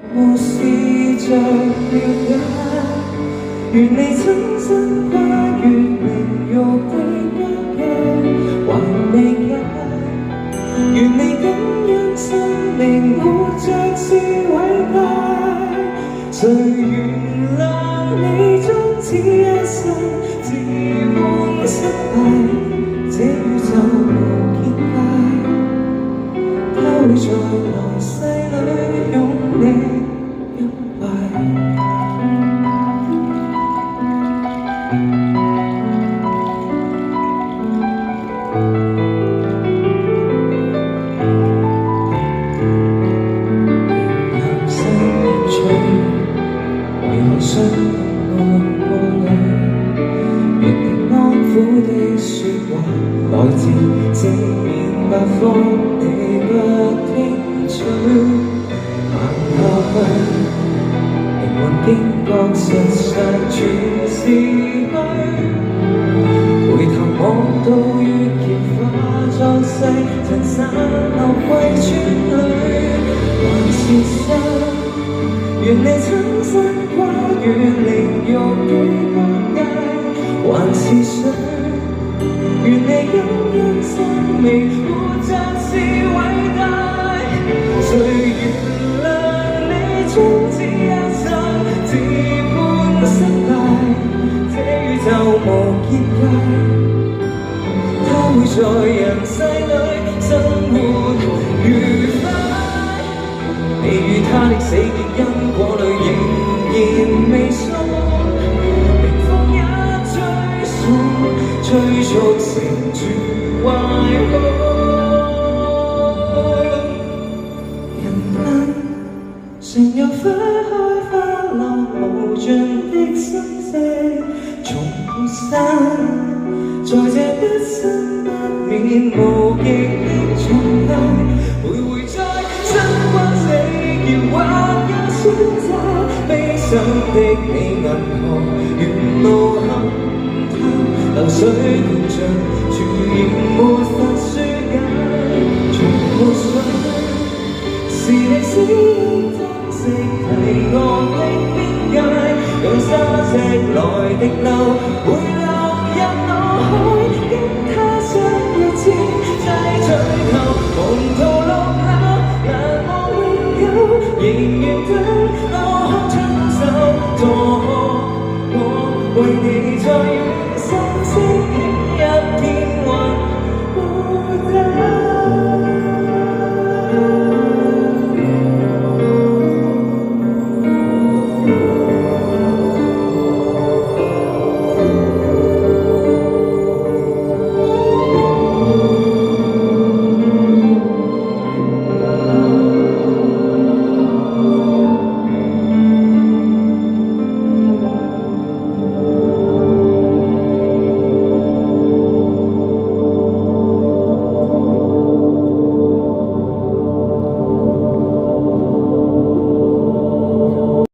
無視着了解，願你親身跨越靈肉的關係，還未解。願你感恩生命活着是偉大，誰原諒你終此一生自滿失敗，這宇宙無結界，他會在來世裏擁你一懷。傷痛我過來，原來安撫的説話來自正面八方，你不聽取。行下去，靈魂驚覺實上全是虛，回頭望到月橋化作細塵散落歸村裏，還是傷。願你親身跨越靈肉與關界，還是誰？願你感恩生命活着是偉大，誰原諒你終此一生自判失敗，這宇宙無結界，他會在人世裏生活愉快。你與他的死結因果裏仍然未鬆，冰封也追溯，催促成住壞空。人間常有花開花落無盡的心聲，重生在這一生不免無極的重壓，徘徊在生關死結，或也選擇悲傷的你，銀河沿路勘探，流水灌着，絕仍沒法紓解。從沒想是你使珍惜提我的邊界，讓沙石來滴流，回流入腦海，經他相一次再追求，窮途落後難望永久，仍然等我親手助我為你在遠山升起一片雲。